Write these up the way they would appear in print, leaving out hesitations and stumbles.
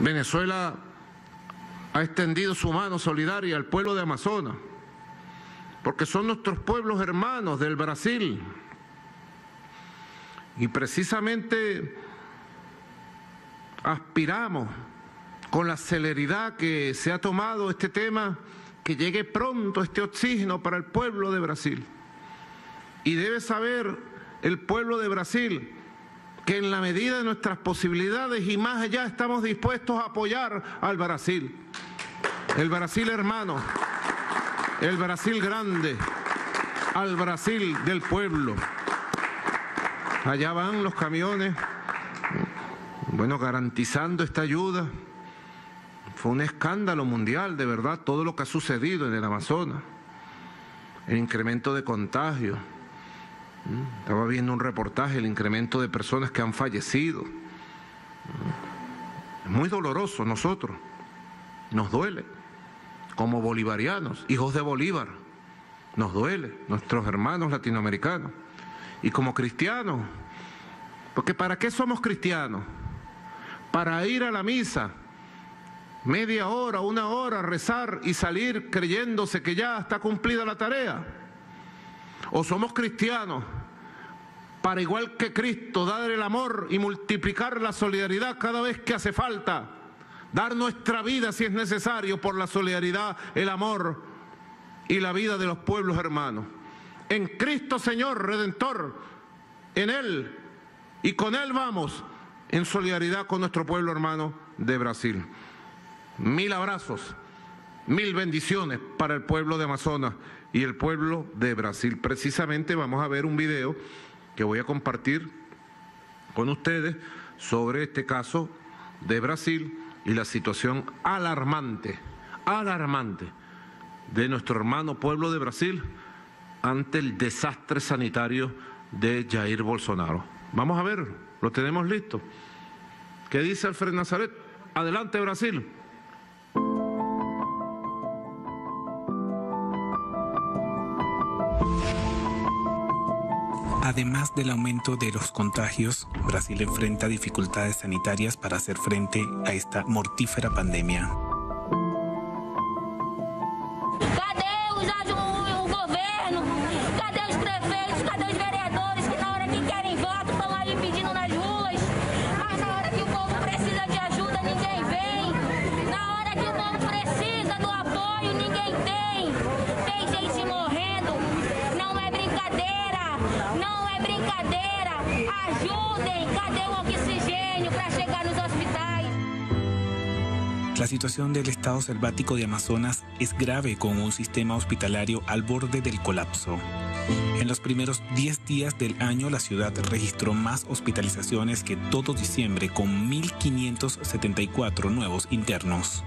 Venezuela ha extendido su mano solidaria al pueblo de Amazonas, porque son nuestros pueblos hermanos del Brasil. Y precisamente aspiramos, con la celeridad que se ha tomado este tema, que llegue pronto este oxígeno para el pueblo de Brasil. Y debe saber el pueblo de Brasil que en la medida de nuestras posibilidades y más allá estamos dispuestos a apoyar al Brasil. El Brasil hermano, el Brasil grande, al Brasil del pueblo. Allá van los camiones, bueno, garantizando esta ayuda. Fue un escándalo mundial, de verdad, todo lo que ha sucedido en el Amazonas. El incremento de contagios. Estaba viendo un reportaje, el incremento de personas que han fallecido. Es muy doloroso. Nosotros nos duele, como bolivarianos, hijos de Bolívar, nos duele, nuestros hermanos latinoamericanos. Y como cristianos, porque ¿para qué somos cristianos? Para ir a la misa, media hora, una hora, rezar y salir creyéndose que ya está cumplida la tarea. O somos cristianos para, igual que Cristo, dar el amor y multiplicar la solidaridad cada vez que hace falta, dar nuestra vida si es necesario por la solidaridad, el amor y la vida de los pueblos hermanos. En Cristo Señor Redentor, en Él y con Él vamos, en solidaridad con nuestro pueblo hermano de Brasil. 1000 abrazos, 1000 bendiciones para el pueblo de Amazonas y el pueblo de Brasil. Precisamente vamos a ver un video que voy a compartir con ustedes sobre este caso de Brasil y la situación alarmante de nuestro hermano pueblo de Brasil ante el desastre sanitario de Jair Bolsonaro. Vamos a ver, lo tenemos listo. ¿Qué dice Alfred Nazaret? Adelante, Brasil. Además del aumento de los contagios, Brasil enfrenta dificultades sanitarias para hacer frente a esta mortífera pandemia. La situación del estado selvático de Amazonas es grave, con un sistema hospitalario al borde del colapso. En los primeros 10 días del año, la ciudad registró más hospitalizaciones que todo diciembre, con 1.574 nuevos internos.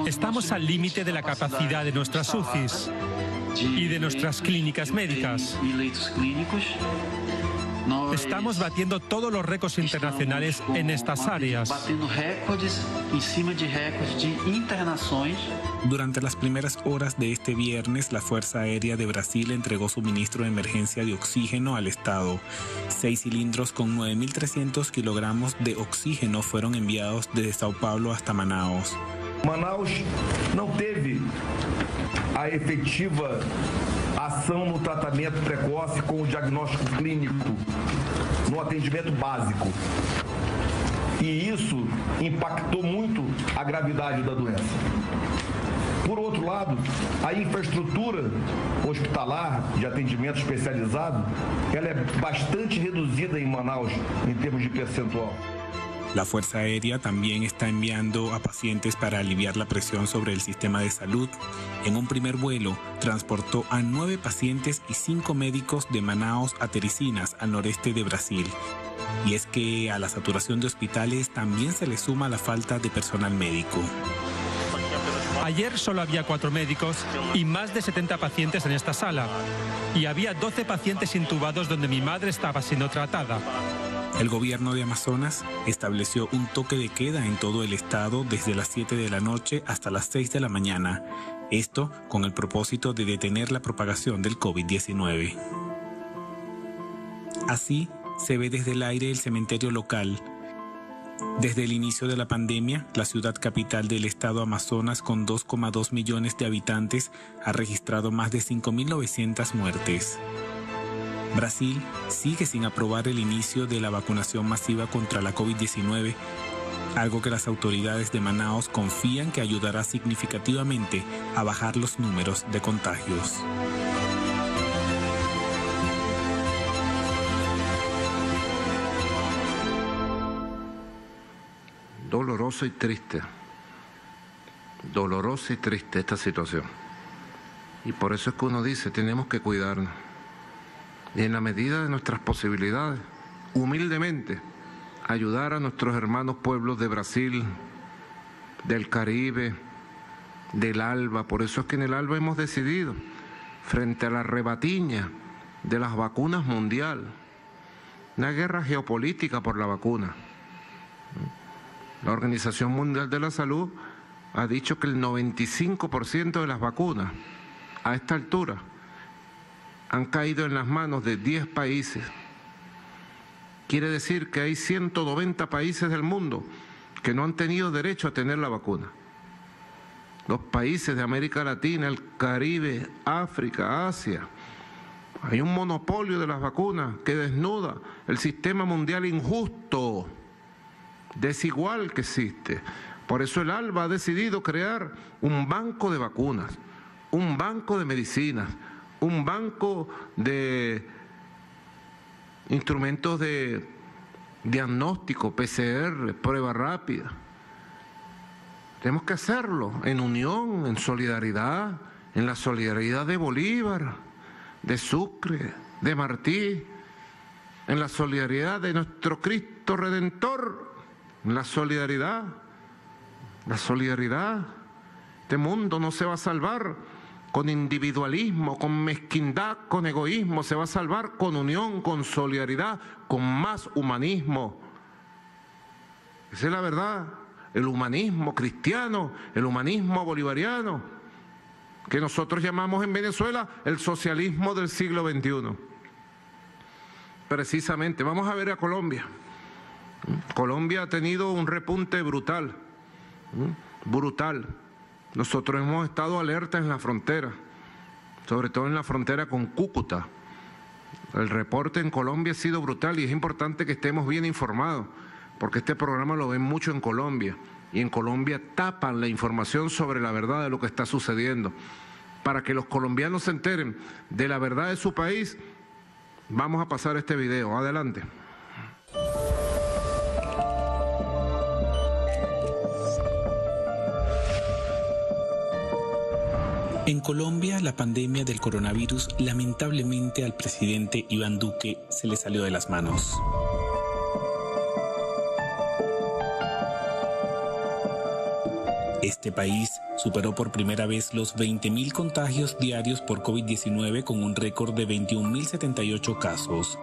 Estamos al límite de la capacidad de nuestras UCIs y de nuestras clínicas médicas. Estamos batiendo todos los récords internacionales en estas áreas. Durante las primeras horas de este viernes, la Fuerza Aérea de Brasil entregó suministro de emergencia de oxígeno al estado. 6 cilindros con 9.300 kilogramos de oxígeno fueron enviados desde Sao Paulo hasta Manaus. Manaus não teve a efetiva ação no tratamento precoce com o diagnóstico clínico, no atendimento básico. E isso impactou muito a gravidade da doença. Por outro lado, a infraestrutura hospitalar de atendimento especializado, ela é bastante reduzida em Manaus em termos de percentual. La Fuerza Aérea también está enviando a pacientes para aliviar la presión sobre el sistema de salud. En un primer vuelo, transportó a 9 pacientes y 5 médicos de Manaus a Teresina, al noreste de Brasil. Y es que a la saturación de hospitales también se le suma la falta de personal médico. Ayer solo había 4 médicos y más de 70 pacientes en esta sala. Y había 12 pacientes intubados donde mi madre estaba siendo tratada. El gobierno de Amazonas estableció un toque de queda en todo el estado desde las 7 de la noche hasta las 6 de la mañana. Esto con el propósito de detener la propagación del COVID-19. Así se ve desde el aire el cementerio local. Desde el inicio de la pandemia, la ciudad capital del estado Amazonas, con 2,2 millones de habitantes, ha registrado más de 5.900 muertes. Brasil sigue sin aprobar el inicio de la vacunación masiva contra la COVID-19, algo que las autoridades de Manaos confían que ayudará significativamente a bajar los números de contagios. Dolorosa y triste esta situación. Y por eso es que uno dice, tenemos que cuidarnos. Y en la medida de nuestras posibilidades, humildemente, ayudar a nuestros hermanos pueblos de Brasil, del Caribe, del ALBA. Por eso es que en el ALBA hemos decidido, frente a la rebatiña de las vacunas mundial, una guerra geopolítica por la vacuna. La Organización Mundial de la Salud ha dicho que el 95% de las vacunas a esta altura han caído en las manos de 10 países. Quiere decir que hay 190 países del mundo que no han tenido derecho a tener la vacuna. Los países de América Latina, el Caribe, África, Asia. Hay un monopolio de las vacunas que desnuda el sistema mundial injusto, desigual que existe. Por eso el ALBA ha decidido crear un banco de vacunas, un banco de medicinas, un banco de instrumentos de diagnóstico, PCR, prueba rápida. Tenemos que hacerlo en unión, en solidaridad, en la solidaridad de Bolívar, de Sucre, de Martí, en la solidaridad de nuestro Cristo Redentor, en la solidaridad. Este mundo no se va a salvar con individualismo, con mezquindad, con egoísmo, se va a salvar con unión, con solidaridad, con más humanismo. Esa es la verdad, el humanismo cristiano, el humanismo bolivariano, que nosotros llamamos en Venezuela el socialismo del siglo XXI. Precisamente, vamos a ver a Colombia. Colombia ha tenido un repunte brutal. Nosotros hemos estado alertas en la frontera, sobre todo en la frontera con Cúcuta. El reporte en Colombia ha sido brutal y es importante que estemos bien informados, porque este programa lo ven mucho en Colombia, y en Colombia tapan la información sobre la verdad de lo que está sucediendo. Para que los colombianos se enteren de la verdad de su país, vamos a pasar este video. Adelante. En Colombia, la pandemia del coronavirus, lamentablemente al presidente Iván Duque se le salió de las manos. Este país superó por primera vez los 20.000 contagios diarios por COVID-19 con un récord de 21.078 casos.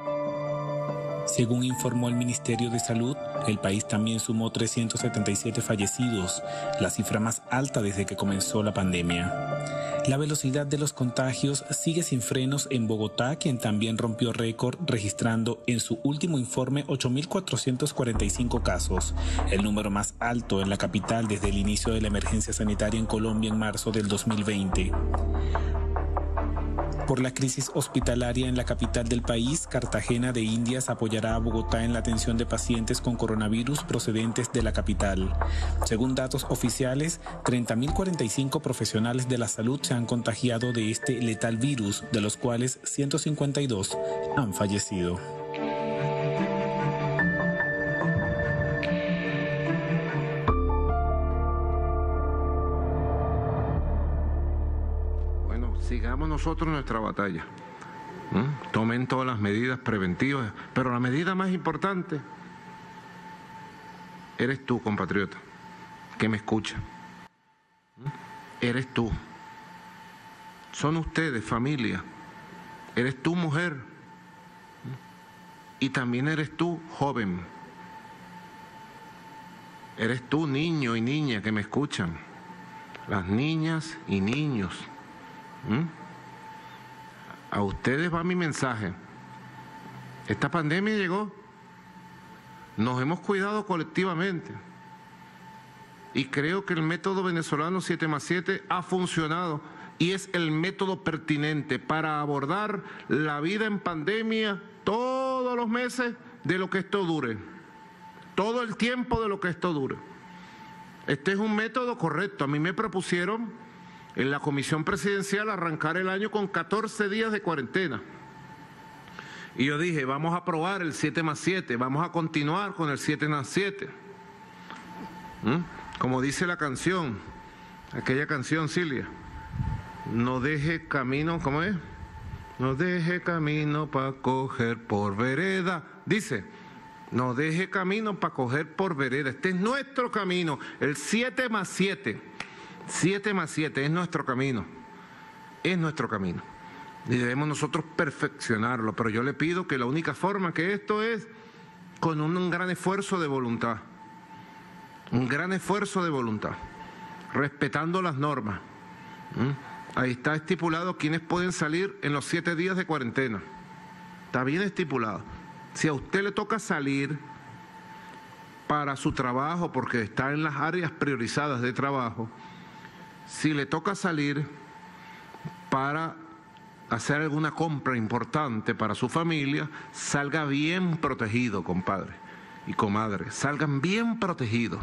Según informó el Ministerio de Salud, el país también sumó 377 fallecidos, la cifra más alta desde que comenzó la pandemia. La velocidad de los contagios sigue sin frenos en Bogotá, quien también rompió récord registrando en su último informe 8.445 casos, el número más alto en la capital desde el inicio de la emergencia sanitaria en Colombia en marzo del 2020. Por la crisis hospitalaria en la capital del país, Cartagena de Indias apoyará a Bogotá en la atención de pacientes con coronavirus procedentes de la capital. Según datos oficiales, 30.045 profesionales de la salud se han contagiado de este letal virus, de los cuales 152 han fallecido. Sigamos nosotros nuestra batalla. Tomen todas las medidas preventivas, pero la medida más importante eres tú, compatriota, que me escucha. Eres tú. Son ustedes, familia. Eres tú, mujer. Y también eres tú, joven. Eres tú, niño y niña, que me escuchan. Las niñas y niños. A ustedes va mi mensaje. Esta pandemia llegó Nos hemos cuidado colectivamente. Y creo que el método venezolano 7+7 ha funcionado y es el método pertinente para abordar la vida en pandemia todos los meses de lo que esto dure, todo el tiempo de lo que esto dure. Este es un método correcto. A mí me propusieron en la comisión presidencial arrancar el año con 14 días de cuarentena. Y yo dije, vamos a probar el 7+7, vamos a continuar con el 7+7. Como dice la canción, aquella canción, Cilia, no deje camino, ¿cómo es? No deje camino para coger por vereda. Dice, no deje camino para coger por vereda. Este es nuestro camino, el 7+7. 7+7 es nuestro camino. Es nuestro camino. Y debemos nosotros perfeccionarlo. Pero yo le pido que la única forma que esto es con un gran esfuerzo de voluntad. Un gran esfuerzo de voluntad. Respetando las normas. Ahí está estipulado quiénes pueden salir en los 7 días de cuarentena. Está bien estipulado. Si a usted le toca salir para su trabajo, porque está en las áreas priorizadas de trabajo, si le toca salir para hacer alguna compra importante para su familia, salga bien protegido, compadre y comadre. Salgan bien protegidos.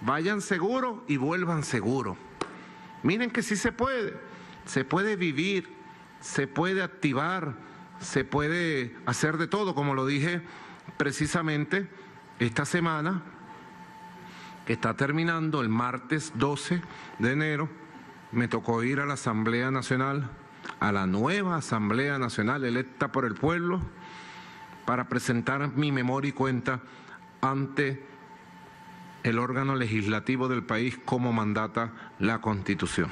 Vayan seguros y vuelvan seguros. Miren que sí se puede vivir, se puede activar, se puede hacer de todo, como lo dije precisamente esta semana, que está terminando el martes 12 de enero, me tocó ir a la Asamblea Nacional, a la nueva Asamblea Nacional electa por el pueblo, para presentar mi memoria y cuenta ante el órgano legislativo del país como mandata la Constitución.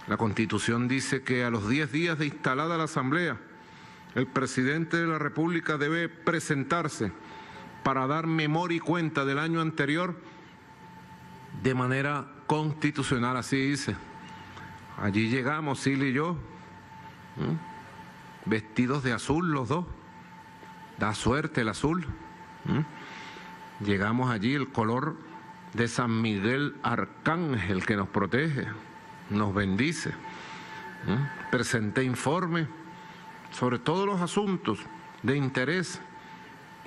La Constitución dice que a los 10 días de instalada la Asamblea, el presidente de la República debe presentarse para dar memoria y cuenta del año anterior de manera constitucional, así dice. Allí llegamos, Silvia y yo, vestidos de azul los dos, da suerte el azul. Llegamos allí, el color de San Miguel Arcángel que nos protege, nos bendice. Presenté informe sobre todos los asuntos de interés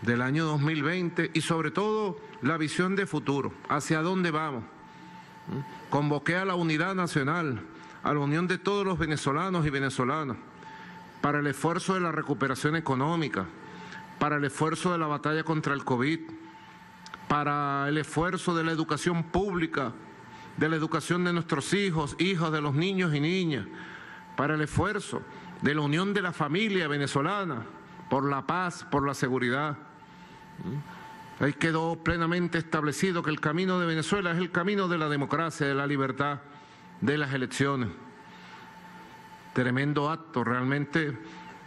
del año 2020 y sobre todo la visión de futuro, hacia dónde vamos. Convoqué a la unidad nacional, a la unión de todos los venezolanos y venezolanas, para el esfuerzo de la recuperación económica, para el esfuerzo de la batalla contra el COVID, para el esfuerzo de la educación pública, de la educación de nuestros hijos, hijas de los niños y niñas, para el esfuerzo de la unión de la familia venezolana, por la paz, por la seguridad. Ahí quedó plenamente establecido que el camino de Venezuela es el camino de la democracia, de la libertad, de las elecciones. Tremendo acto, realmente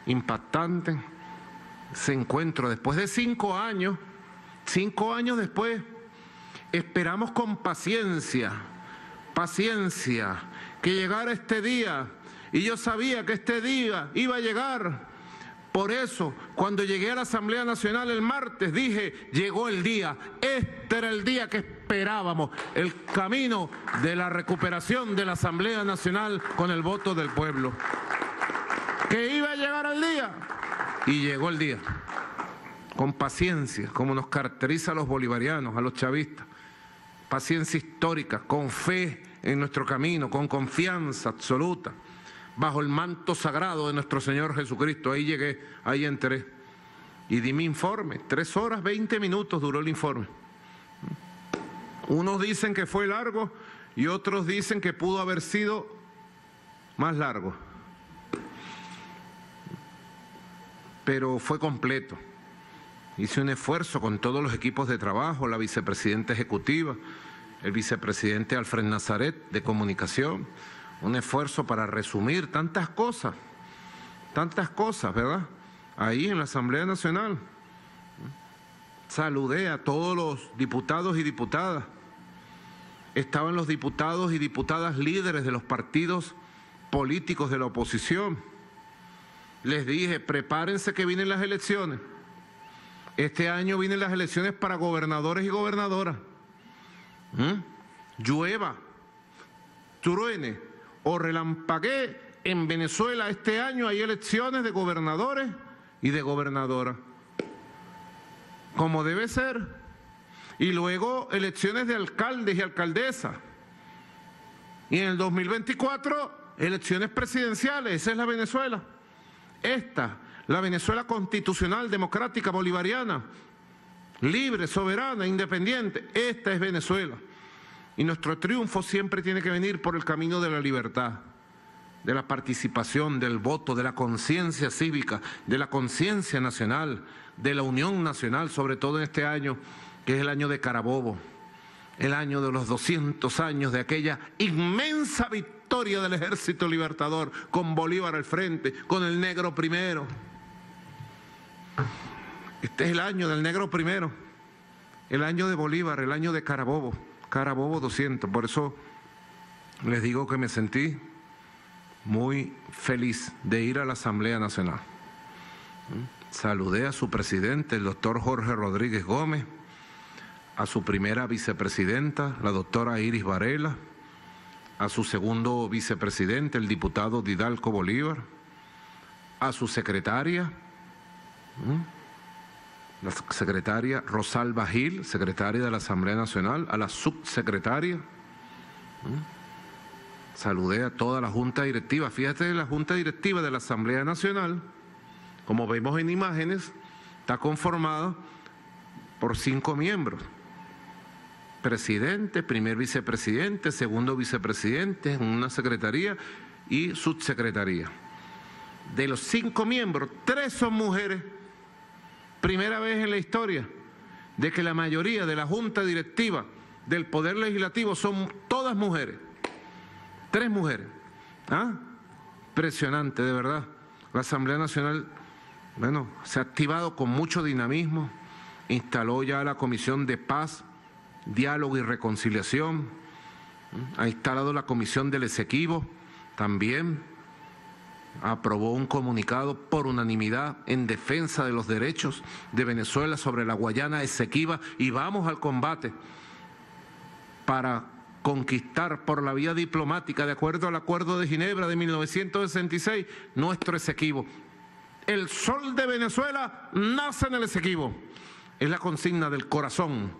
impactante. Ese encuentro después de 5 años, 5 años después, esperamos con paciencia, que llegara este día. Y yo sabía que este día iba a llegar. Por eso, cuando llegué a la Asamblea Nacional el martes, dije, llegó el día. Este era el día que esperábamos, el camino de la recuperación de la Asamblea Nacional con el voto del pueblo. Que iba a llegar el día. Y llegó el día. Con paciencia, como nos caracteriza a los bolivarianos, a los chavistas. Paciencia histórica, con fe en nuestro camino, con confianza absoluta, bajo el manto sagrado de nuestro Señor Jesucristo. Ahí llegué, ahí entré y di mi informe. 3 horas 20 minutos duró el informe. Unos dicen que fue largo y otros dicen que pudo haber sido más largo, pero fue completo. Hice un esfuerzo con todos los equipos de trabajo, la vicepresidenta ejecutiva, el vicepresidente Alfred Nazaret de comunicación, un esfuerzo para resumir tantas cosas, ¿verdad? Ahí en la Asamblea Nacional. Saludé a todos los diputados y diputadas. Estaban los diputados y diputadas líderes de los partidos políticos de la oposición. Les dije, prepárense que vienen las elecciones. Este año vienen las elecciones para gobernadores y gobernadoras. Llueva, truene o relampaguee, en Venezuela este año hay elecciones de gobernadores y de gobernadoras, como debe ser, y luego elecciones de alcaldes y alcaldesas, y en el 2024 elecciones presidenciales. Esa es la Venezuela. Esta, la Venezuela constitucional, democrática, bolivariana, libre, soberana, independiente. Esta es Venezuela. Y nuestro triunfo siempre tiene que venir por el camino de la libertad, de la participación, del voto, de la conciencia cívica, de la conciencia nacional, de la unión nacional, sobre todo en este año, que es el año de Carabobo, el año de los 200 años de aquella inmensa victoria del Ejército Libertador, con Bolívar al frente, con el negro primero. Este es el año del negro primero, el año de Bolívar, el año de Carabobo, Carabobo 200. Por eso les digo que me sentí muy feliz de ir a la Asamblea Nacional. Saludé a su presidente, el doctor Jorge Rodríguez Gómez, a su primera vicepresidenta, la doctora Iris Varela, a su segundo vicepresidente, el diputado Didalco Bolívar, a su secretaria, la secretaria Rosalba Gil, secretaria de la Asamblea Nacional, a la subsecretaria. Saludé a toda la Junta Directiva. Fíjate, la Junta Directiva de la Asamblea Nacional, como vemos en imágenes, está conformada por 5 miembros. Presidente, primer vicepresidente, segundo vicepresidente, una secretaría y subsecretaría. De los 5 miembros, 3 son mujeres. Primera vez en la historia de que la mayoría de la Junta Directiva del Poder Legislativo son todas mujeres. 3 mujeres. Impresionante, de verdad. La Asamblea Nacional, bueno, se ha activado con mucho dinamismo, instaló ya la Comisión de Paz, Diálogo y Reconciliación, ha instalado la Comisión del Esequibo, también aprobó un comunicado por unanimidad en defensa de los derechos de Venezuela sobre la Guayana Esequiba, y vamos al combate para conquistar por la vía diplomática, de acuerdo al Acuerdo de Ginebra de 1966, nuestro Esequibo. El sol de Venezuela nace en el Esequibo. Es la consigna del corazón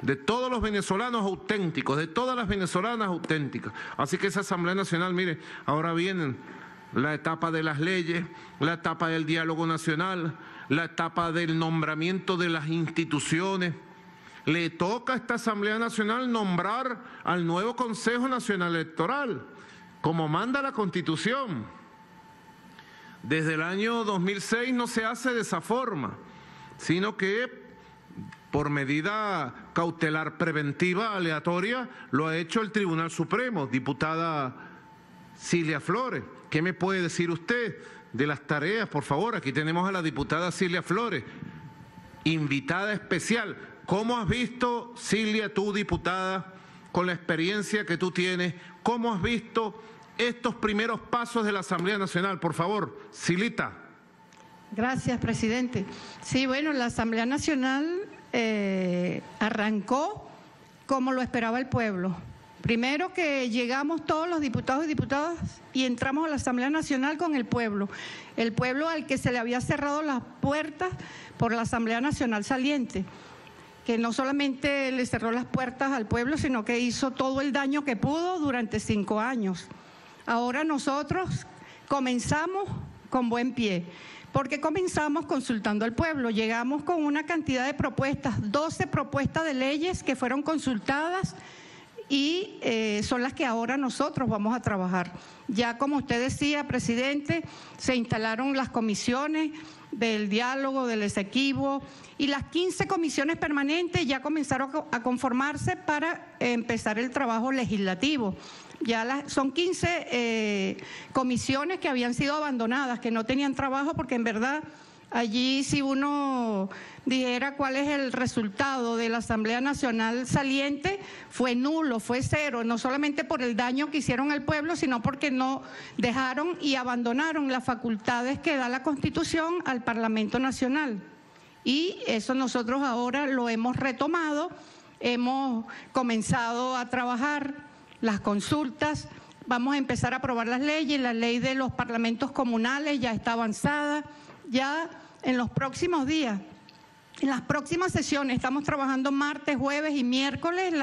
de todos los venezolanos auténticos, de todas las venezolanas auténticas. Así que esa Asamblea Nacional, mire, ahora vienen la etapa de las leyes, la etapa del diálogo nacional, la etapa del nombramiento de las instituciones. Le toca a esta Asamblea Nacional nombrar al nuevo Consejo Nacional Electoral, como manda la Constitución. Desde el año 2006 no se hace de esa forma, sino que por medida cautelar preventiva aleatoria lo ha hecho el Tribunal Supremo. Diputada Cilia Flores, ¿qué me puede decir usted de las tareas? Por favor, aquí tenemos a la diputada Cilia Flores, invitada especial. ¿Cómo has visto, Cilia, tú diputada, con la experiencia que tú tienes, cómo has visto estos primeros pasos de la Asamblea Nacional? Por favor, Cilita. Gracias, presidente. Sí, bueno, la Asamblea Nacional arrancó como lo esperaba el pueblo. Primero que llegamos todos los diputados y diputadas y entramos a la Asamblea Nacional con el pueblo al que se le había cerrado las puertas por la Asamblea Nacional saliente, que no solamente le cerró las puertas al pueblo, sino que hizo todo el daño que pudo durante 5 años. Ahora nosotros comenzamos con buen pie, porque comenzamos consultando al pueblo. Llegamos con una cantidad de propuestas, 12 propuestas de leyes que fueron consultadas y son las que ahora nosotros vamos a trabajar. Ya como usted decía, presidente, se instalaron las comisiones del diálogo, del Esequibo, y las 15 comisiones permanentes ya comenzaron a conformarse para empezar el trabajo legislativo. Ya son 15 comisiones que habían sido abandonadas, que no tenían trabajo, porque en verdad allí, si uno dijera cuál es el resultado de la Asamblea Nacional saliente, fue nulo, fue cero, no solamente por el daño que hicieron al pueblo, sino porque no dejaron y abandonaron las facultades que da la Constitución al Parlamento Nacional. y eso nosotros ahora lo hemos retomado, hemos comenzado a trabajar las consultas, vamos a empezar a aprobar las leyes, la ley de los parlamentos comunales ya está avanzada, ya en los próximos días, en las próximas sesiones, estamos trabajando martes, jueves y miércoles,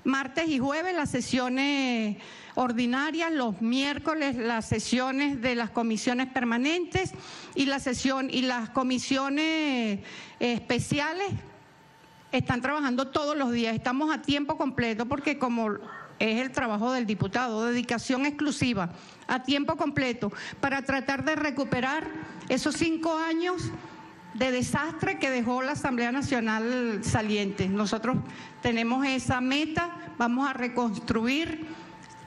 martes y jueves las sesiones ordinarias, los miércoles las sesiones de las comisiones permanentes y las comisiones especiales están trabajando todos los días, estamos a tiempo completo porque como es el trabajo del diputado, dedicación exclusiva, a tiempo completo, para tratar de recuperar esos 5 años de desastre que dejó la Asamblea Nacional saliente. Nosotros tenemos esa meta, vamos a reconstruir,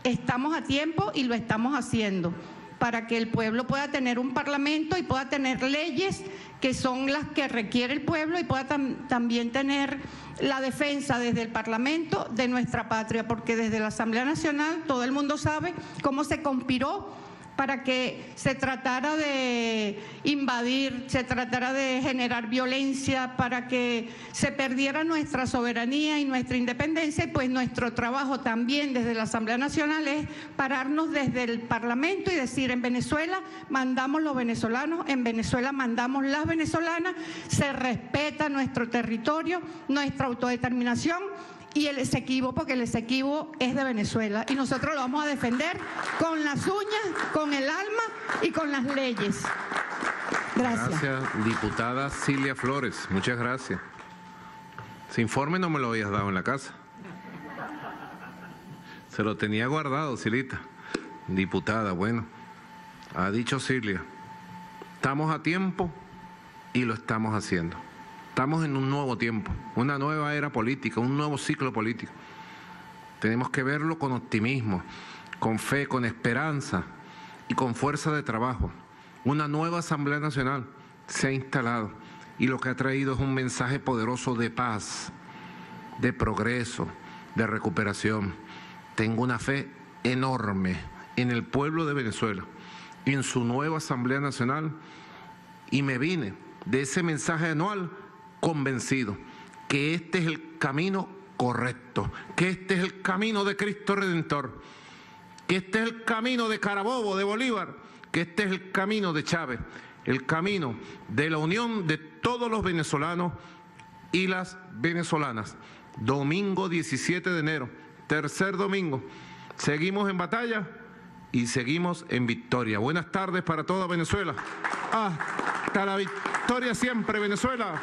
estamos a tiempo y lo estamos haciendo, para que el pueblo pueda tener un parlamento y pueda tener leyes que son las que requiere el pueblo y pueda también tener la defensa desde el Parlamento de nuestra patria, porque desde la Asamblea Nacional todo el mundo sabe cómo se conspiró para que se tratara de invadir, se tratara de generar violencia, para que se perdiera nuestra soberanía y nuestra independencia, y pues nuestro trabajo también desde la Asamblea Nacional es pararnos desde el Parlamento y decir, en Venezuela mandamos los venezolanos, en Venezuela mandamos las venezolanas, se respeta nuestro territorio, nuestra autodeterminación, y el Esequibo, porque el Esequibo es de Venezuela y nosotros lo vamos a defender con las uñas, con el alma y con las leyes. Gracias. Gracias, diputada Cilia Flores, muchas gracias. Ese informe no me lo habías dado en la casa. Se lo tenía guardado, Cilita. Diputada, bueno, ha dicho Cilia, estamos a tiempo y lo estamos haciendo. Estamos en un nuevo tiempo, una nueva era política, un nuevo ciclo político. Tenemos que verlo con optimismo, con fe, con esperanza y con fuerza de trabajo. Una nueva Asamblea Nacional se ha instalado y lo que ha traído es un mensaje poderoso de paz, de progreso, de recuperación. Tengo una fe enorme en el pueblo de Venezuela y en su nueva Asamblea Nacional, y me vine de ese mensaje anual convencido que este es el camino correcto, que este es el camino de Cristo Redentor, que este es el camino de Carabobo, de Bolívar, que este es el camino de Chávez, el camino de la unión de todos los venezolanos y las venezolanas. Domingo 17 de enero, tercer domingo, seguimos en batalla y seguimos en victoria. Buenas tardes para toda Venezuela. Hasta la victoria siempre, Venezuela.